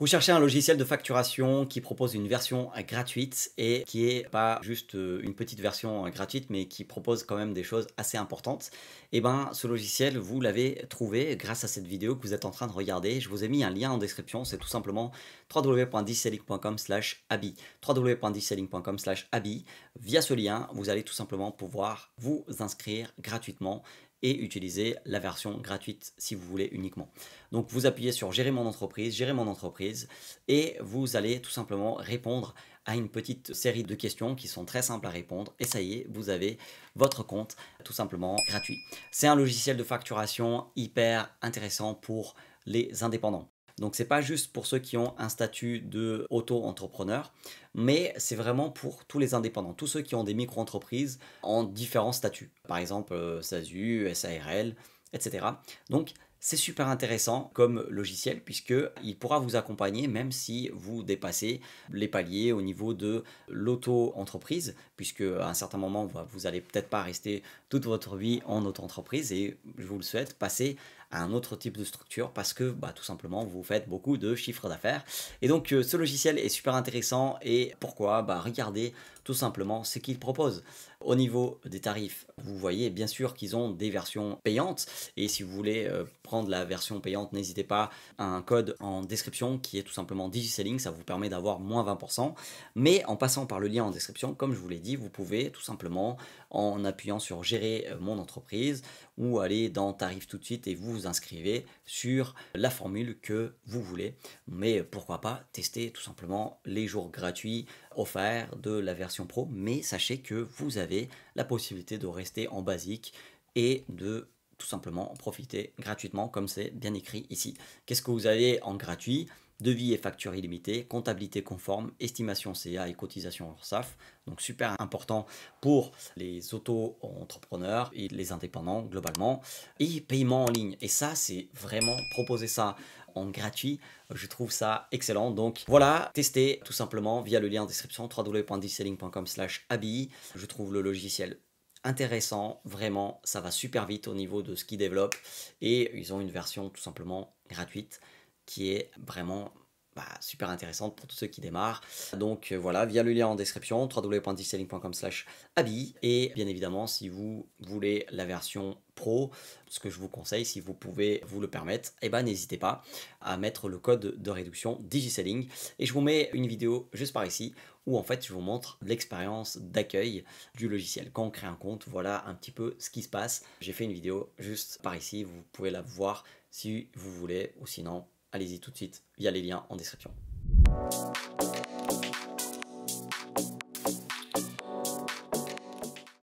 Vous cherchez un logiciel de facturation qui propose une version gratuite et qui est pas juste une petite version gratuite, mais qui propose quand même des choses assez importantes. Et ben, ce logiciel, vous l'avez trouvé grâce à cette vidéo que vous êtes en train de regarder. Je vous ai mis un lien en description, c'est tout simplement www.digiselling.com/abi. www.digiselling.com/abi. Via ce lien, vous allez tout simplement pouvoir vous inscrire gratuitement et utiliser la version gratuite si vous voulez uniquement. Donc vous appuyez sur gérer mon entreprise et vous allez tout simplement répondre à une petite série de questions qui sont très simples à répondre et ça y est, vous avez votre compte tout simplement gratuit. C'est un logiciel de facturation hyper intéressant pour les indépendants. Donc c'est pas juste pour ceux qui ont un statut de auto-entrepreneur, mais c'est vraiment pour tous les indépendants, tous ceux qui ont des micro-entreprises en différents statuts, par exemple SASU, SARL, etc. Donc c'est super intéressant comme logiciel puisqu'il pourra vous accompagner même si vous dépassez les paliers au niveau de l'auto-entreprise, puisque à un certain moment vous n'allez peut-être pas rester toute votre vie en auto-entreprise et je vous le souhaite, passer à un autre type de structure parce que tout simplement vous faites beaucoup de chiffres d'affaires. Et donc ce logiciel est super intéressant et pourquoi regardez tout simplement ce qu'il propose. Au niveau des tarifs, vous voyez bien sûr qu'ils ont des versions payantes et si vous voulez prendre la version payante, n'hésitez pas à un code en description qui est tout simplement Digiselling, ça vous permet d'avoir moins 20%. Mais en passant par le lien en description, comme je vous l'ai dit, vous pouvez tout simplement en appuyant sur gérer mon entreprise ou aller dans tarifs tout de suite et vous vous inscrivez sur la formule que vous voulez. Mais pourquoi pas tester tout simplement les jours gratuits offerts de la version pro, mais sachez que vous avez la possibilité de rester en basique et de tout simplement en profiter gratuitement comme c'est bien écrit ici. Qu'est-ce que vous avez en gratuit? Devis et factures illimitées, comptabilité conforme, estimation CA et cotisation URSSAF. Donc super important pour les auto-entrepreneurs et les indépendants globalement. Et paiement en ligne. Et ça, c'est vraiment proposer ça en gratuit. Je trouve ça excellent. Donc voilà, testez tout simplement via le lien en description www.digiselling.com/abi. Je trouve le logiciel intéressant, vraiment, ça va super vite au niveau de ce qu'ils développent et ils ont une version tout simplement gratuite qui est vraiment super intéressante pour tous ceux qui démarrent. Donc voilà, via le lien en description, www.digiselling.com/abi. Et bien évidemment, si vous voulez la version pro, ce que je vous conseille, si vous pouvez vous le permettre, n'hésitez pas à mettre le code de réduction Digiselling. Et je vous mets une vidéo juste par ici où en fait je vous montre l'expérience d'accueil du logiciel. Quand on crée un compte, voilà un petit peu ce qui se passe. J'ai fait une vidéo juste par ici, vous pouvez la voir si vous voulez ou sinon allez-y tout de suite via les liens en description.